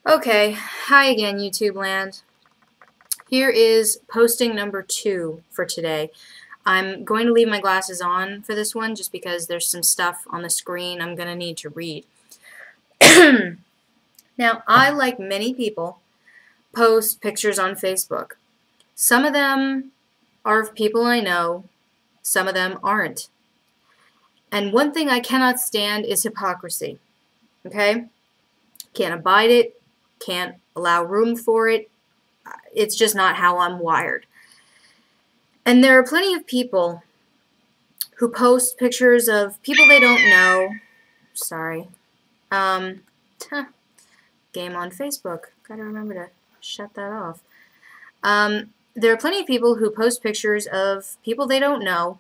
Okay, hi again, YouTube land. Here is posting number 2 for today. I'm going to leave my glasses on for this one just because there's some stuff on the screen I'm going to need to read. Now, I, like many people, post pictures on Facebook. Some of them are of people I know, some of them aren't. And one thing I cannot stand is hypocrisy. Okay? Can't abide it, can't allow room for it. It's just not how I'm wired. And there are plenty of people who post pictures of people they don't know. Sorry. Game on Facebook. Gotta remember to shut that off. There are plenty of people who post pictures of people they don't know.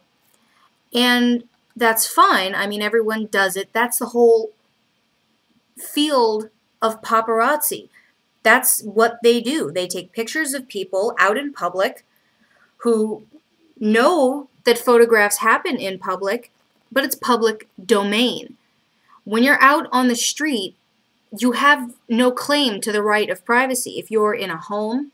And that's fine. I mean, everyone does it. That's the whole field of paparazzi. That's what they do. They take pictures of people out in public who know that photographs happen in public, but it's public domain. When you're out on the street, you have no claim to the right of privacy. If you're in a home,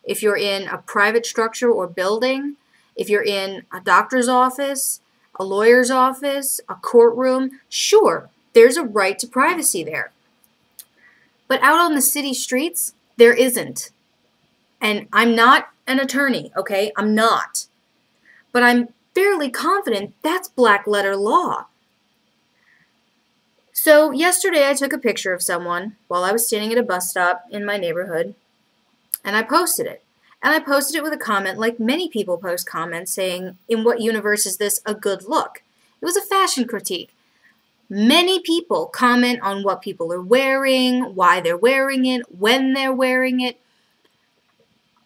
if you're in a private structure or building, if you're in a doctor's office, a lawyer's office, a courtroom, sure, there's a right to privacy there. But out on the city streets, there isn't. And I'm not an attorney, okay? I'm not. But I'm fairly confident that's black letter law. So yesterday I took a picture of someone while I was standing at a bus stop in my neighborhood, and I posted it. And I posted it with a comment like many people post comments saying, "In what universe is this a good look?" It was a fashion critique. Many people comment on what people are wearing, why they're wearing it, when they're wearing it.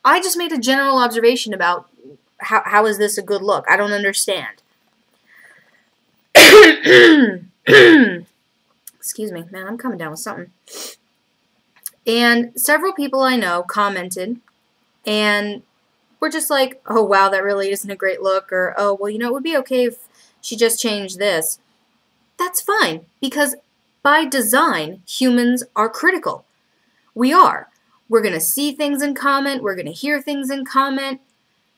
I just made a general observation about how is this a good look? I don't understand. Excuse me, man, I'm coming down with something. And several people I know commented and were just like, "Oh, wow, that really isn't a great look," or, "Oh, well, you know, it would be okay if she just changed this." That's fine, because by design, humans are critical. We are. We're going to see things and comment. We're going to hear things and comment.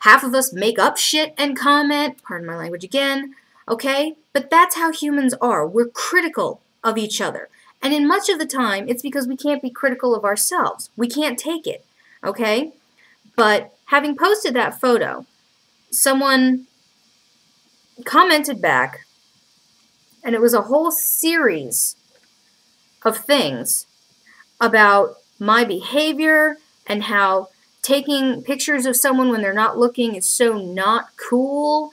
Half of us make up shit and comment. Pardon my language again. Okay? But that's how humans are. We're critical of each other. And in much of the time, it's because we can't be critical of ourselves. We can't take it. Okay? But having posted that photo, someone commented back, and it was a whole series of things about my behavior and how taking pictures of someone when they're not looking is so not cool,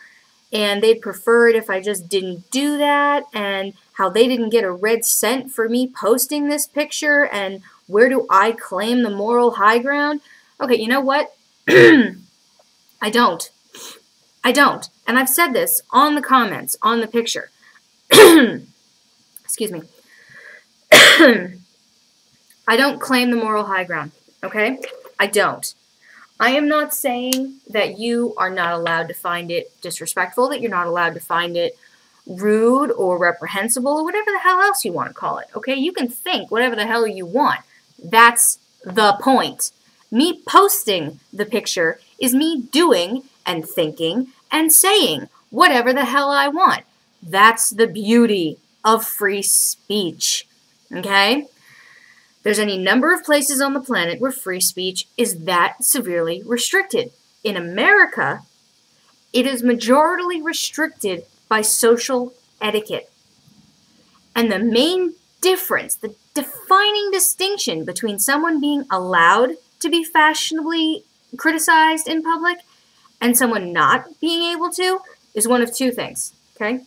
and they'd prefer it if I just didn't do that, and how they didn't get a red cent for me posting this picture, and where do I claim the moral high ground? Okay, you know what? I don't. And I've said this on the comments, on the picture. Excuse me. I don't claim the moral high ground, okay? I don't. I am not saying that you are not allowed to find it disrespectful, that you're not allowed to find it rude or reprehensible or whatever the hell else you want to call it, okay? You can think whatever the hell you want. That's the point. Me posting the picture is me doing and thinking and saying whatever the hell I want. That's the beauty of free speech, okay? There's any number of places on the planet where free speech is that severely restricted. In America, it is majorly restricted by social etiquette. And the main difference, the defining distinction between someone being allowed to be fashionably criticized in public and someone not being able to is one of two things, okay?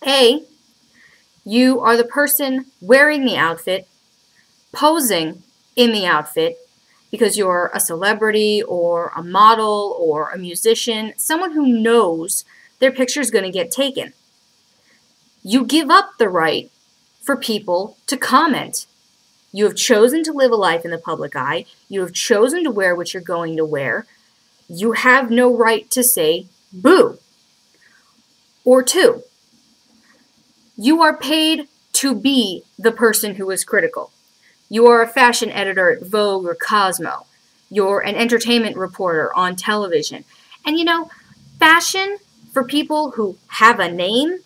A, you are the person wearing the outfit, posing in the outfit because you're a celebrity or a model or a musician, someone who knows their picture's going to get taken. You give up the right for people to comment. You have chosen to live a life in the public eye. You have chosen to wear what you're going to wear. You have no right to say boo. Or two, you are paid to be the person who is critical. You're a fashion editor at Vogue or Cosmo. You're an entertainment reporter on television. And you know, fashion for people who have a name,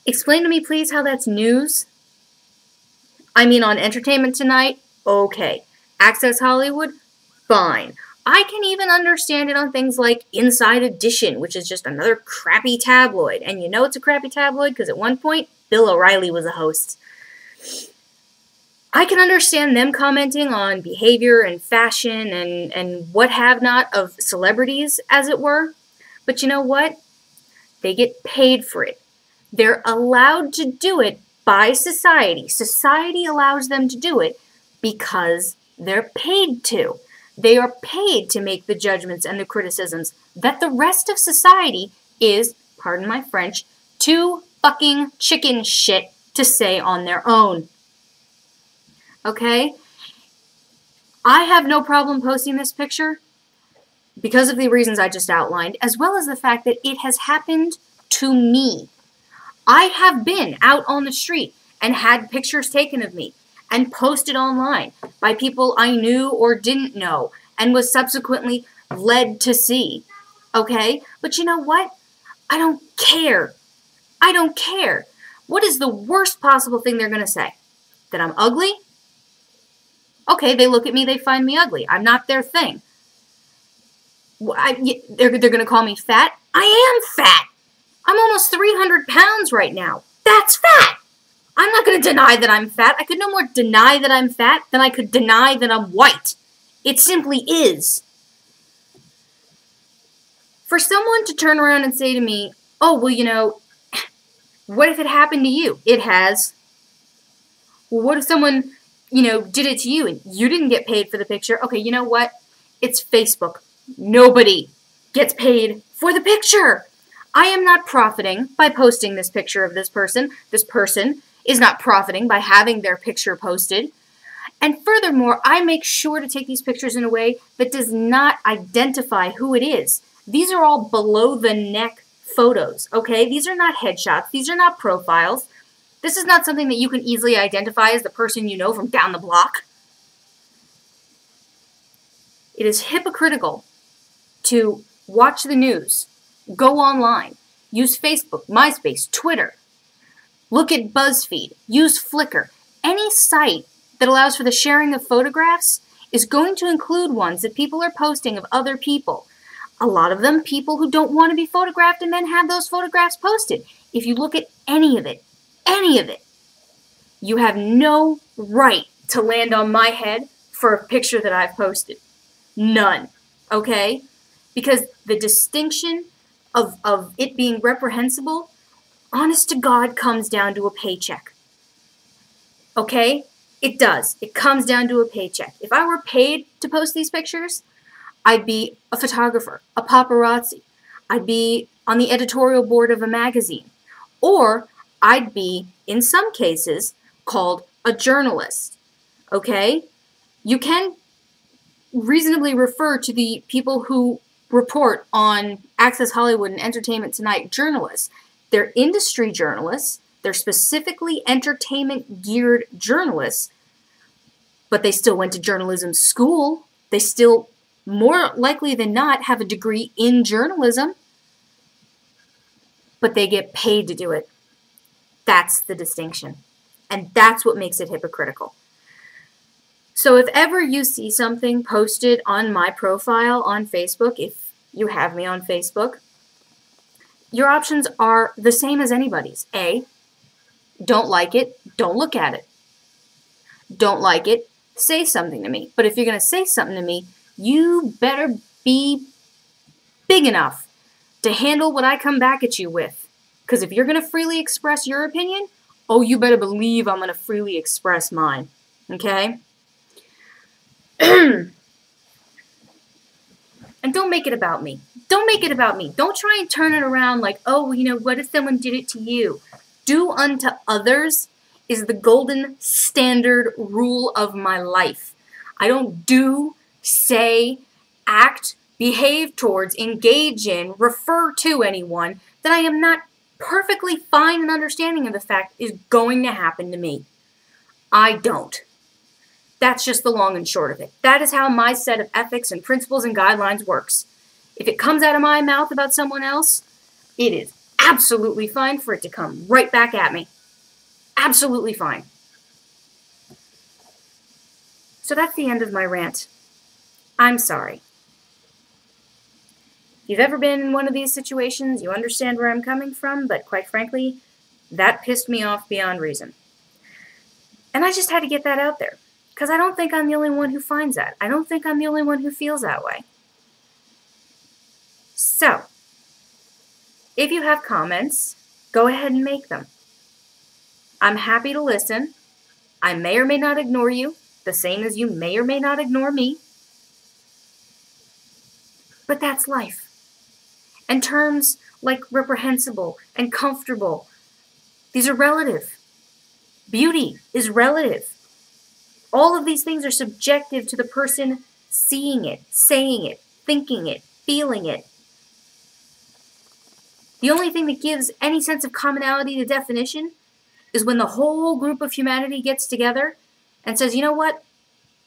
explain to me please how that's news. I mean, on Entertainment Tonight, okay. Access Hollywood, fine. I can even understand it on things like Inside Edition, which is just another crappy tabloid. And you know it's a crappy tabloid because at one point, Bill O'Reilly was a host. I can understand them commenting on behavior and fashion and what have not of celebrities, as it were. But you know what? They get paid for it. They're allowed to do it by society. Society allows them to do it because they're paid to. They are paid to make the judgments and the criticisms that the rest of society is, pardon my French, too fucking chicken shit to say on their own. Okay? I have no problem posting this picture because of the reasons I just outlined, as well as the fact that it has happened to me. I have been out on the street and had pictures taken of me and posted online by people I knew or didn't know and was subsequently led to see. Okay? But you know what? I don't care. I don't care. What is the worst possible thing they're going to say? That I'm ugly? Okay, they look at me, they find me ugly. I'm not their thing. They're going to call me fat? I am fat. I'm almost 300 pounds right now. That's fat. I'm not going to deny that I'm fat. I could no more deny that I'm fat than I could deny that I'm white. It simply is. For someone to turn around and say to me, oh, well, you know, what if it happened to you? It has. Well, what if someone, you know, did it to you and you didn't get paid for the picture? Okay, you know what? It's Facebook. Nobody gets paid for the picture. I am not profiting by posting this picture of this person. This person is not profiting by having their picture posted. And furthermore, I make sure to take these pictures in a way that does not identify who it is. These are all below the neck photos, okay? These are not headshots. These are not profiles. This is not something that you can easily identify as the person you know from down the block. It is hypocritical to watch the news, go online, use Facebook, MySpace, Twitter, look at BuzzFeed, use Flickr. Any site that allows for the sharing of photographs is going to include ones that people are posting of other people. A lot of them, people who don't want to be photographed and then have those photographs posted. If you look at any of it, you have no right to land on my head for a picture that I've posted. None. Okay? Because the distinction of it being reprehensible, honest to God, comes down to a paycheck. Okay? It does. It comes down to a paycheck. If I were paid to post these pictures, I'd be a photographer, a paparazzi. I'd be on the editorial board of a magazine. Or I'd be, in some cases, called a journalist. Okay? You can reasonably refer to the people who report on Access Hollywood and Entertainment Tonight journalists. They're industry journalists. They're specifically entertainment-geared journalists, but they still went to journalism school. They still, more likely than not, have a degree in journalism, but they get paid to do it. That's the distinction, and that's what makes it hypocritical. So if ever you see something posted on my profile on Facebook, if you have me on Facebook, your options are the same as anybody's. A, don't like it, don't look at it. Don't like it, say something to me. But if you're going to say something to me, you better be big enough to handle what I come back at you with. Because if you're going to freely express your opinion, oh, you better believe I'm going to freely express mine. Okay? And don't make it about me. Don't make it about me. Don't try and turn it around like, oh, you know, what if someone did it to you? Do unto others is the golden standard rule of my life. I don't do, say, act, behave towards, engage in, refer to anyone that I am not perfectly fine and understanding of the fact is going to happen to me. I don't. That's just the long and short of it. That is how my set of ethics and principles and guidelines works. If it comes out of my mouth about someone else, it is absolutely fine for it to come right back at me. Absolutely fine. So that's the end of my rant. I'm sorry. If you've ever been in one of these situations, you understand where I'm coming from, but quite frankly, that pissed me off beyond reason. And I just had to get that out there, because I don't think I'm the only one who finds that. I don't think I'm the only one who feels that way. So, if you have comments, go ahead and make them. I'm happy to listen. I may or may not ignore you, the same as you may or may not ignore me. But that's life. And terms like reprehensible and comfortable, these are relative. Beauty is relative. All of these things are subjective to the person seeing it, saying it, thinking it, feeling it. The only thing that gives any sense of commonality to definition is when the whole group of humanity gets together and says, you know what?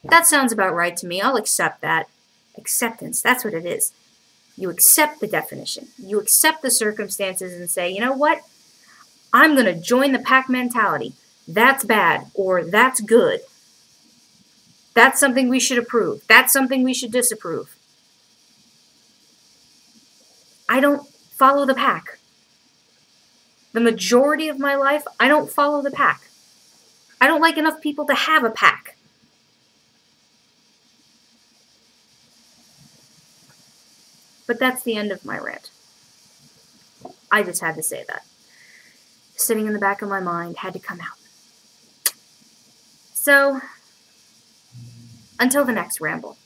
That sounds about right to me. I'll accept that. Acceptance, that's what it is. You accept the definition. You accept the circumstances and say, you know what? I'm going to join the pack mentality. That's bad, or that's good. That's something we should approve. That's something we should disapprove. I don't follow the pack. The majority of my life, I don't follow the pack. I don't like enough people to have a pack. But that's the end of my rant. I just had to say that. Sitting in the back of my mind, had to come out. So, until the next ramble.